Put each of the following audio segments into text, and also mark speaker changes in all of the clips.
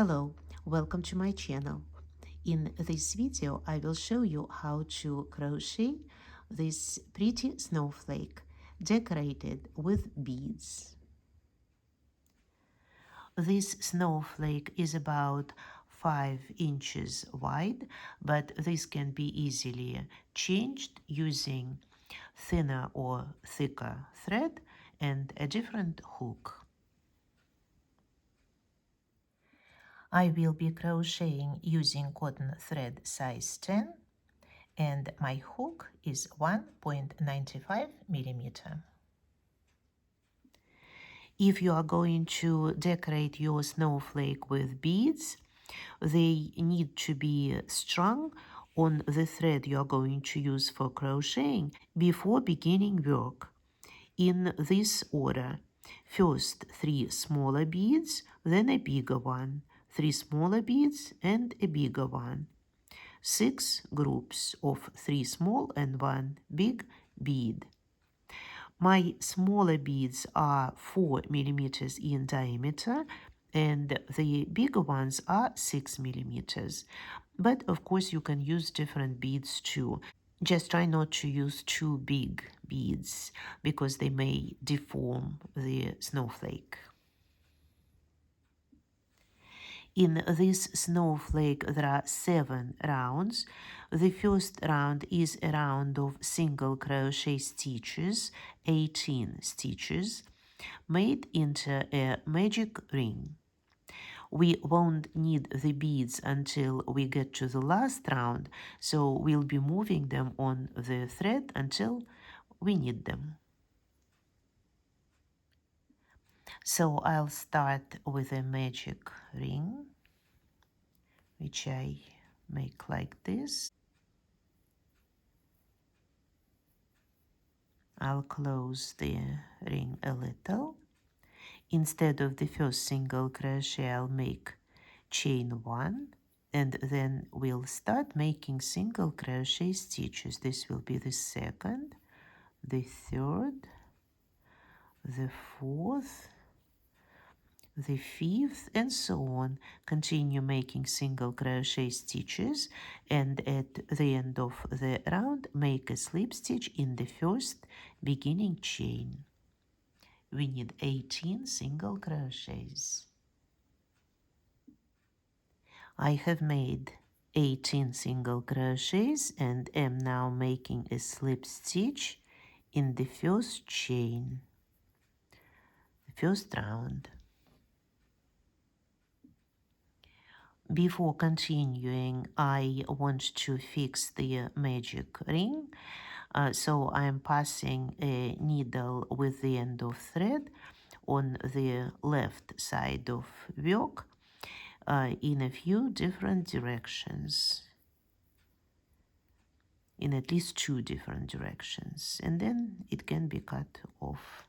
Speaker 1: Hello, welcome to my channel. In this video, I will show you how to crochet this pretty snowflake decorated with beads. This snowflake is about 5 inches wide, but this can be easily changed using thinner or thicker thread and a different hook. I will be crocheting using cotton thread size 10 and my hook is 1.95 millimeter. If you are going to decorate your snowflake with beads, they need to be strung on the thread you are going to use for crocheting before beginning work. In this order, first 3 smaller beads, then a bigger one, 3 smaller beads and a bigger one. 6 groups of 3 small and 1 big bead. My smaller beads are 4 millimeters in diameter and the bigger ones are 6 millimeters. But of course you can use different beads too. Just try not to use too big beads because they may deform the snowflake. In this snowflake there are 7 rounds. The first round is a round of single crochet stitches, 18 stitches, made into a magic ring. We won't need the beads until we get to the last round, so we'll be moving them on the thread until we need them. So I'll start with a magic ring, which I make like this. I'll close the ring a little. Instead of the first single crochet, I'll make chain 1, and then we'll start making single crochet stitches. This will be the second, the third, the fourth, the fifth, and so on. Continue making single crochet stitches, and at the end of the round make a slip stitch in the first beginning chain. We need 18 single crochets. I have made 18 single crochets and am now making a slip stitch in the first chain, the first round. Before continuing, I want to fix the magic ring, so I am passing a needle with the end of thread on the left side of work in a few different directions, in at least 2 different directions, and then it can be cut off.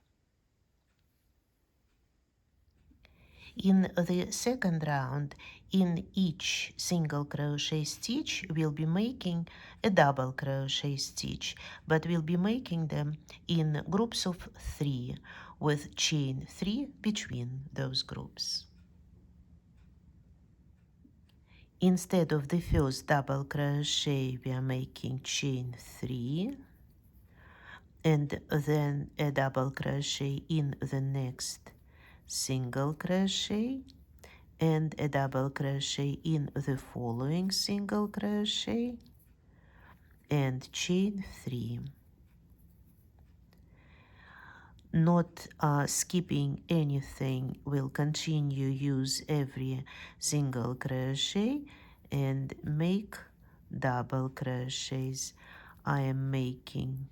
Speaker 1: In the second round, in each single crochet stitch, we'll be making a double crochet stitch, but we'll be making them in groups of 3 with chain 3 between those groups. Instead of the first double crochet, we are making chain 3 and then a double crochet in the next single crochet and a double crochet in the following single crochet and chain 3. Not skipping anything, we'll continue use every single crochet and make double crochets. I am making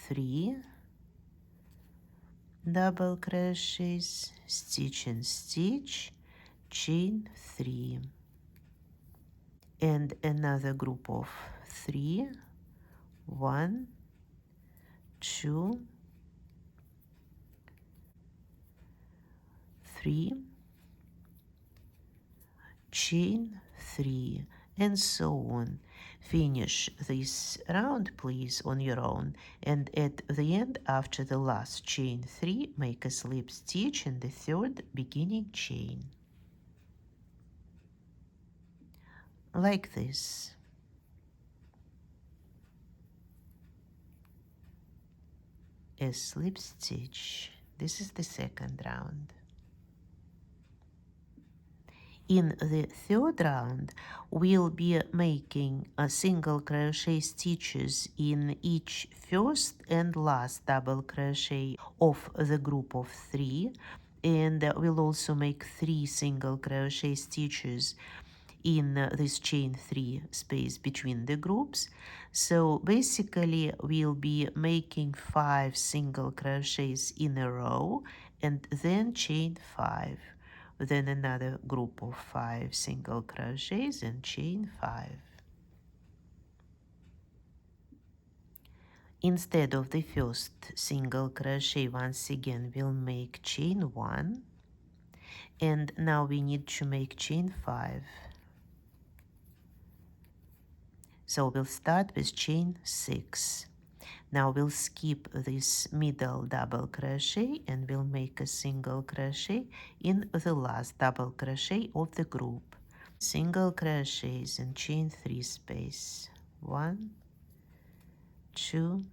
Speaker 1: 3 double crochets, stitch and stitch, chain 3, and another group of 3, 1, 2, 3, chain 3, and so on. Finish this round, please, on your own, and at the end, after the last chain 3, make a slip stitch in the third beginning chain. like this. A slip stitch. This is the second round. In the third round, we'll be making a single crochet stitches in each first and last double crochet of the group of 3, and we'll also make 3 single crochet stitches in this chain 3 space between the groups. So basically we'll be making 5 single crochets in a row and then chain 5, then another group of 5 single crochets and chain 5. Instead of the first single crochet, once again we'll make chain 1, and now we need to make chain 5. So we'll start with chain 6. Now we'll skip this middle double crochet and we'll make a single crochet in the last double crochet of the group. Single crochets and chain 3 space. 1, 2,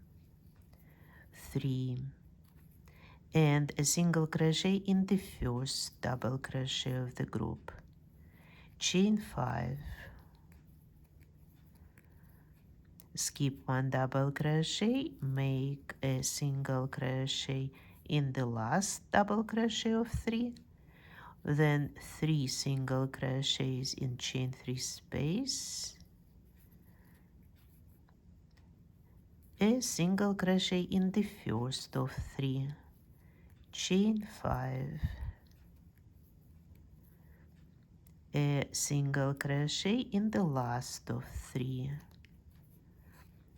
Speaker 1: 3. And a single crochet in the first double crochet of the group. Chain 5. Skip 1 double crochet, make a single crochet in the last double crochet of 3, then 3 single crochets in chain 3 space, a single crochet in the first of 3, chain 5, a single crochet in the last of 3,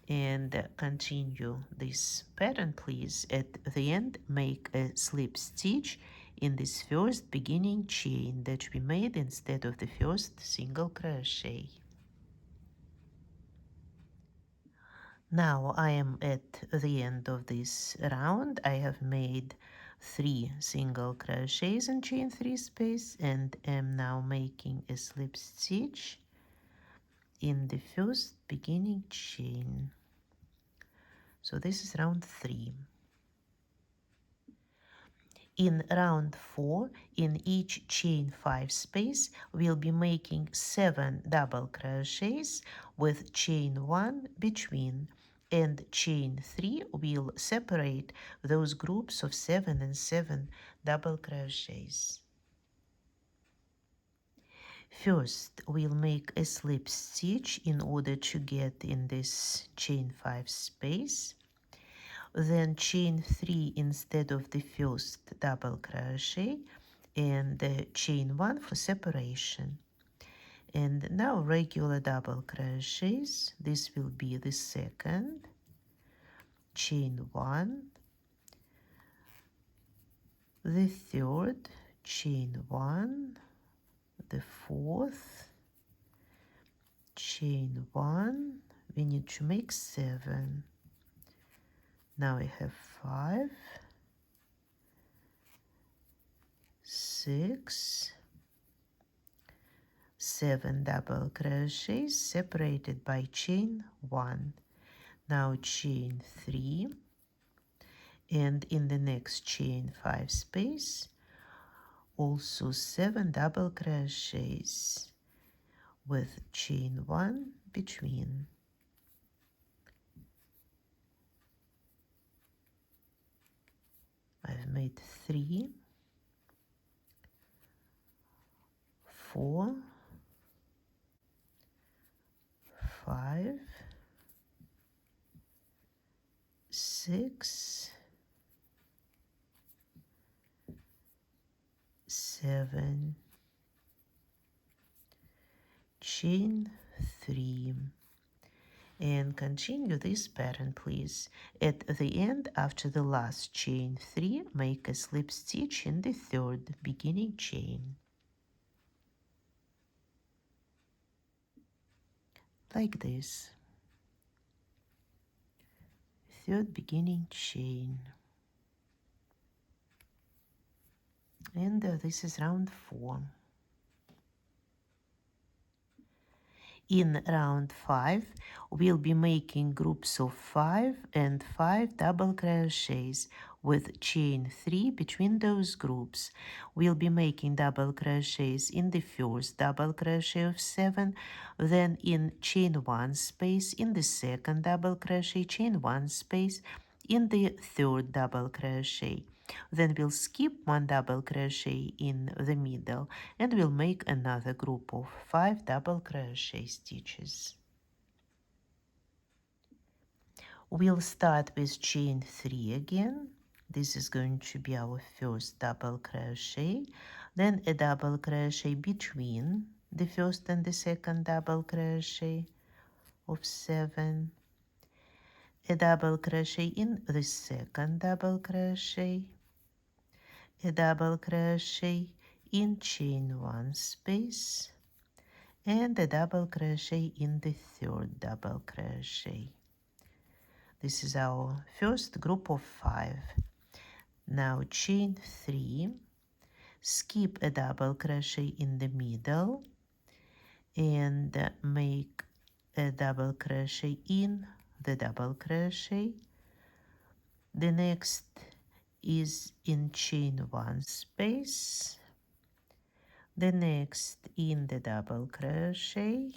Speaker 1: and continue this pattern, please. At the end, make a slip stitch in this first beginning chain that we made instead of the first single crochet. Now I am at the end of this round. I have made 3 single crochets in chain 3 space and am now making a slip stitch in the first beginning chain. So this is round 3. In round 4, in each chain 5 space, we'll be making 7 double crochets with chain 1 between, and chain 3 will separate those groups of 7 and 7 double crochets. First, we'll make a slip stitch in order to get in this chain 5 space. Then chain 3 instead of the first double crochet, and chain 1 for separation. And now regular double crochets. This will be the second, chain 1, the third, chain 1, the fourth, chain 1. We need to make 7. Now I have 5, 6, 7 double crochets separated by chain 1. Now chain 3, and in the next chain 5 space also 7 double crochets with chain 1 between. I've made 3, 4, 5, 6, 7, chain 3, and continue this pattern, please. At the end, after the last chain 3, make a slip stitch in the third beginning chain, like this. Third beginning chain, and this is round 4. In round 5, we'll be making groups of 5 and 5 double crochets with chain 3 between those groups. We'll be making double crochets in the first double crochet of 7, then in chain 1 space, in the second double crochet, chain 1 space, in the third double crochet. Then we'll skip 1 double crochet in the middle and we'll make another group of 5 double crochet stitches. We'll start with chain 3 again. This is going to be our first double crochet, then a double crochet between the first and the second double crochet of 7, a double crochet in the second double crochet, a double crochet in chain 1 space, and a double crochet in the third double crochet. This is our first group of 5. Now chain 3, skip a double crochet in the middle and make a double crochet in the double crochet. The next is in chain 1 space, the next in the double crochet,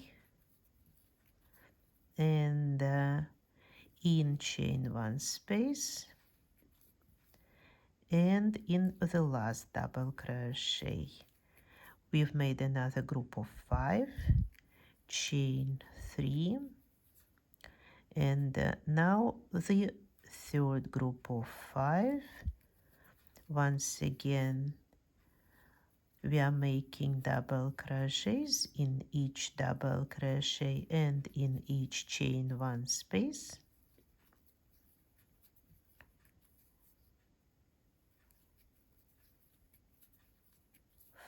Speaker 1: and in chain 1 space, and in the last double crochet. We've made another group of 5, chain 3, and now the third group of 5. Once again, we are making double crochets in each double crochet and in each chain 1 space.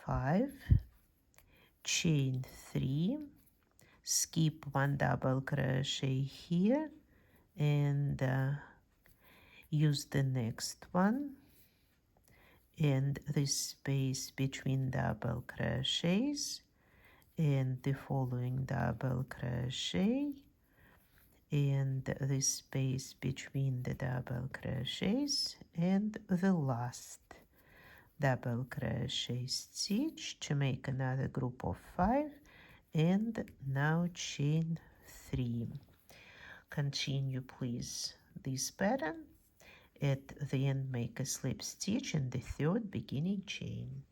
Speaker 1: 5, chain 3, skip 1 double crochet here and use the next one and the space between double crochets and the following double crochet and the space between the double crochets and the last double crochet stitch to make another group of 5, and now chain 3. Continue please this pattern. At the end, make a slip stitch in the third beginning chain.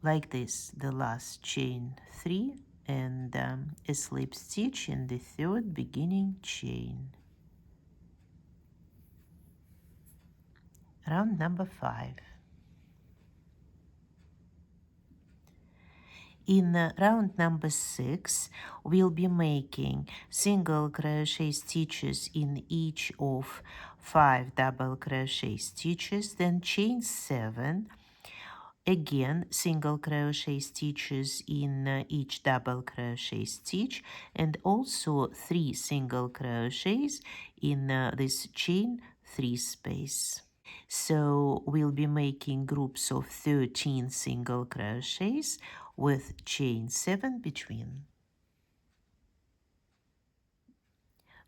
Speaker 1: Like this, the last chain 3 and a slip stitch in the third beginning chain. Round number 5. In round number 6, we'll be making single crochet stitches in each of 5 double crochet stitches, then chain 7, again single crochet stitches in each double crochet stitch, and also 3 single crochets in this chain 3 space. So we'll be making groups of 13 single crochets with chain 7 between.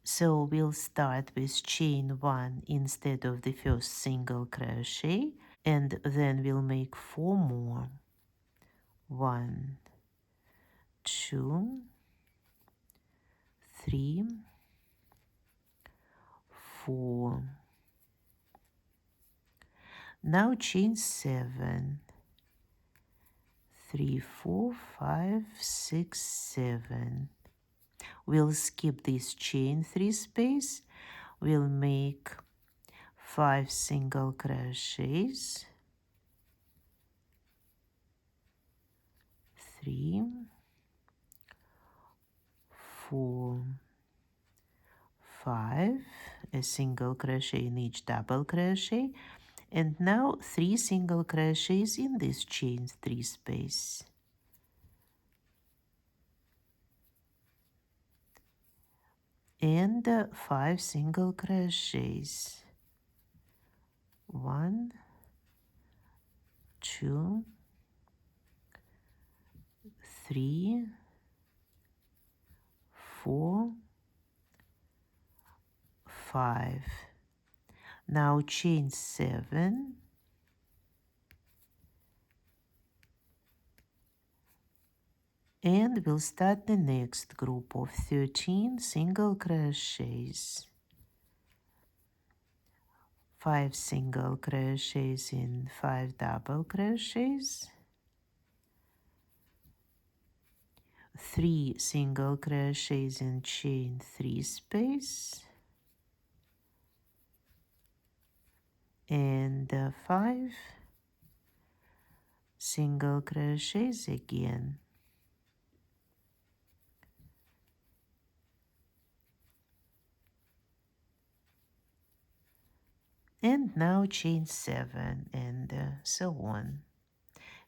Speaker 1: So we'll start with chain 1 instead of the first single crochet, and then we'll make 4 more. 1, 2, 3, 4. Now chain 7. 3, 4, 5, 6, 7. We'll skip this chain 3 space. We'll make 5 single crochets. 3, 4, 5, a single crochet in each double crochet, and now 3 single crochets in this chain 3 space. And 5 single crochets. 1, 2, 3, 4, 5. Now chain 7 and we'll start the next group of 13 single crochets. 5 single crochets in 5 double crochets, 3 single crochets in chain 3 space, and 5 single crochets again. And now chain 7 and so on.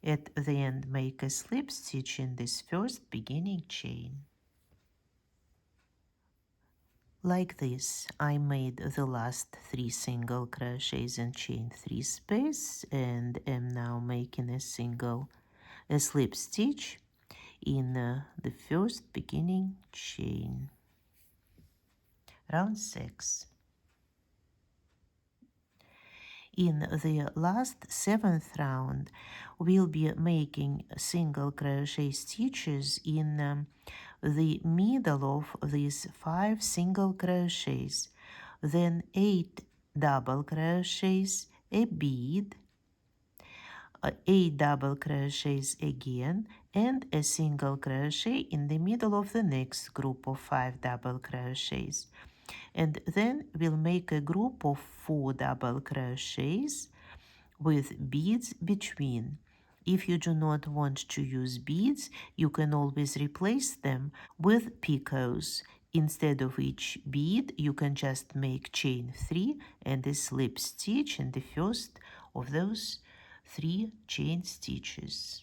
Speaker 1: At the end, make a slip stitch in this first beginning chain. Like this, I made the last 3 single crochets in chain 3 space and am now making a slip stitch in the first beginning chain. Round 6. In the last 7th round, we'll be making single crochet stitches in the middle of these 5 single crochets, then 8 double crochets, a bead, 8 double crochets again, and a single crochet in the middle of the next group of 5 double crochets. And then we'll make a group of 4 double crochets with beads between. If you do not want to use beads, you can always replace them with picots. Instead of each bead, you can just make chain 3 and a slip stitch in the first of those 3 chain stitches.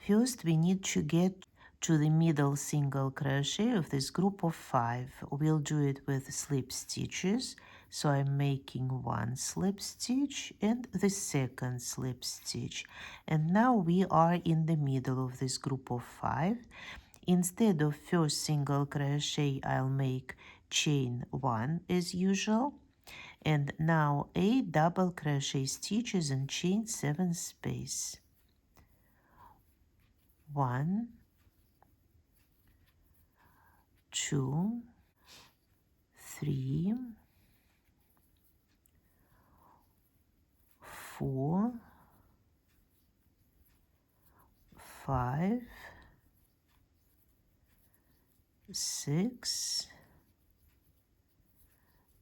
Speaker 1: First, we need to get to the middle single crochet of this group of 5. We'll do it with slip stitches. So I'm making 1 slip stitch and the second slip stitch. And now we are in the middle of this group of 5. Instead of first single crochet, I'll make chain 1 as usual. And now 8 double crochet stitches in chain 7 space. 1, 2, 3, 4, 5, 6,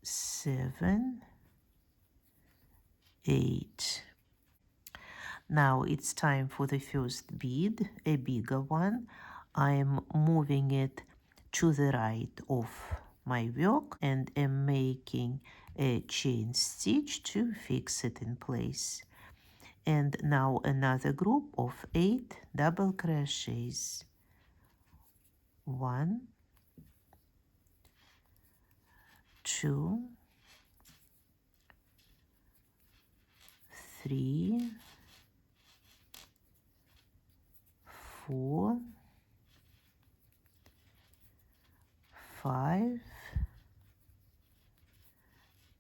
Speaker 1: 7, 8. Now it's time for the first bead, a bigger one. I'm moving it to the right of my work and am making a chain stitch to fix it in place. And now another group of 8 double crochets. 1, 2, 3, 4, 5,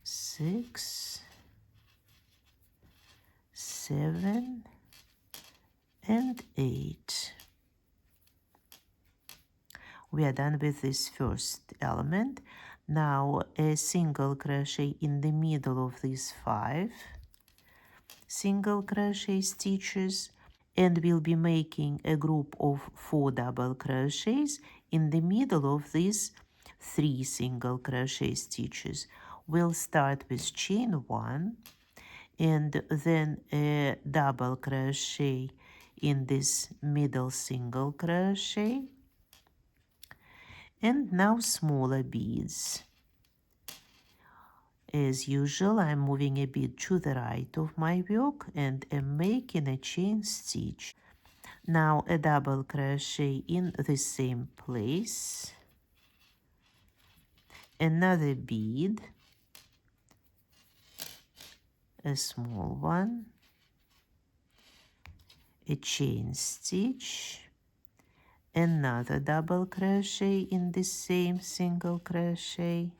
Speaker 1: 6, 7, and 8. We are done with this first element. Now a single crochet in the middle of these 5 single crochet stitches, and we'll be making a group of 4 double crochets in the middle of these 3 single crochet stitches. We'll start with chain 1 and then a double crochet in this middle single crochet, and now smaller beads. As usual, I'm moving a bead to the right of my work and am making a chain stitch. Now a double crochet in the same place, another bead, a small one, a chain stitch, another double crochet in the same single crochet,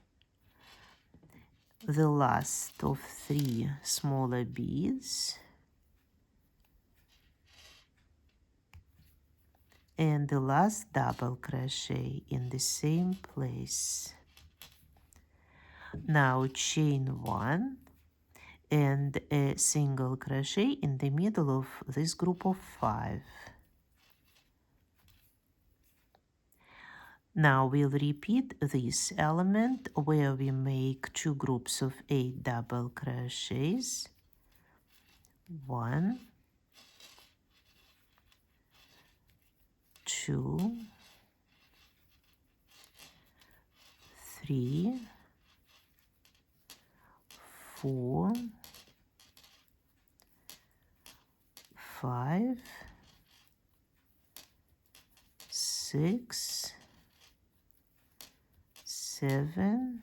Speaker 1: the last of 3 smaller beads, and the last double crochet in the same place. Now chain 1 and a single crochet in the middle of this group of 5. Now we'll repeat this element where we make 2 groups of 8 double crochets. 1, 2, 3, 4, 5, 6, 7,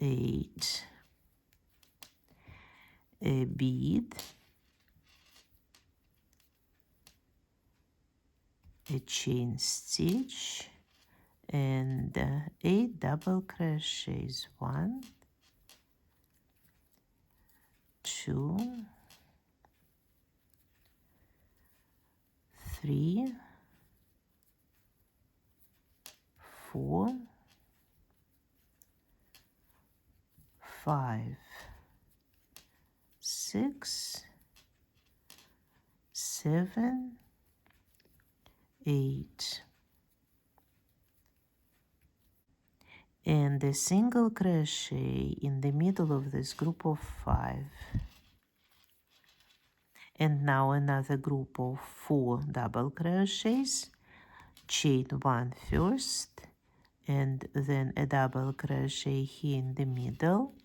Speaker 1: 8. A bead, a chain stitch, and 8 double crochets. 1, 2, 3, 4, 5, 6, 7, 8. And a single crochet in the middle of this group of 5. And now another group of 4 double crochets. Chain 1 first, and then a double crochet here in the middle.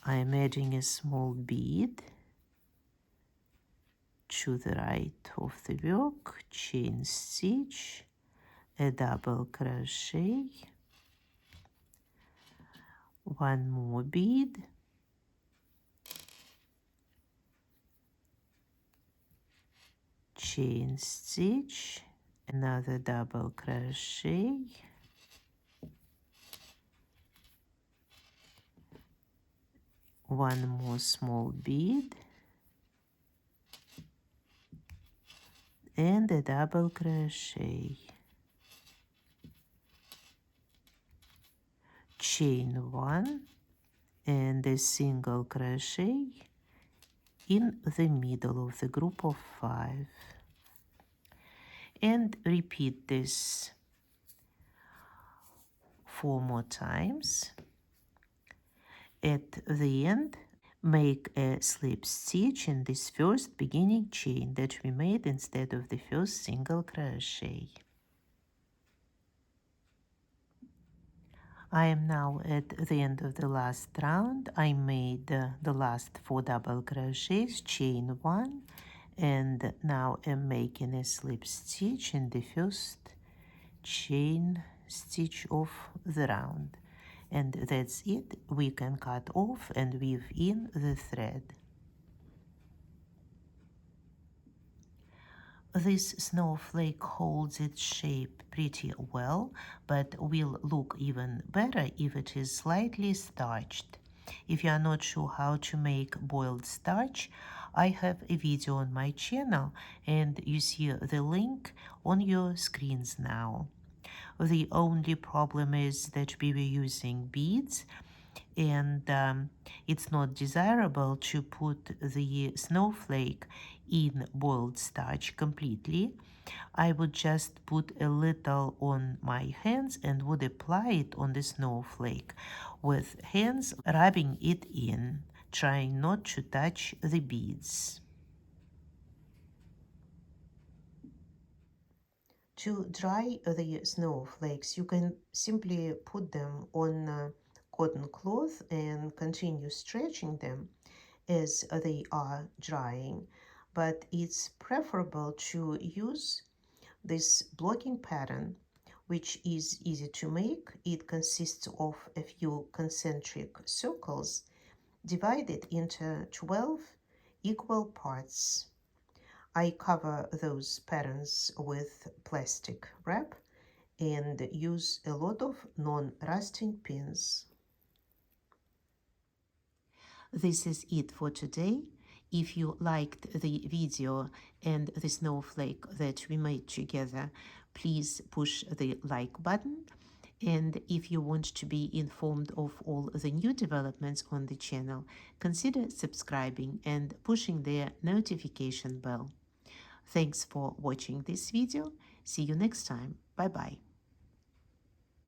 Speaker 1: I am adding a small bead to the right of the work, chain stitch, a double crochet, 1 more bead, chain stitch, another double crochet, 1 more small bead, and a double crochet, chain 1 and a single crochet in the middle of the group of 5, and repeat this 4 more times. At the end, make a slip stitch in this first beginning chain that we made instead of the first single crochet. I am now at the end of the last round. I made the last 4 double crochets, chain 1, and now I'm making a slip stitch in the first chain stitch of the round. And that's it. We can cut off and weave in the thread. This snowflake holds its shape pretty well, but will look even better if it is slightly starched. If you are not sure how to make boiled starch, I have a video on my channel, and you see the link on your screens now. The only problem is that we were using beads, and it's not desirable to put the snowflake in boiled starch completely. I would just put a little on my hands and would apply it on the snowflake with hands rubbing it in, trying not to touch the beads. To dry the snowflakes, you can simply put them on cotton cloth and continue stretching them as they are drying. But it's preferable to use this blocking pattern, which is easy to make. It consists of a few concentric circles Divide it into 12 equal parts. I cover those patterns with plastic wrap and use a lot of non-rusting pins. This is it for today. If you liked the video and the snowflake that we made together, please push the like button. And if you want to be informed of all the new developments on the channel, consider subscribing and pushing the notification bell. Thanks for watching this video. See you next time. Bye bye.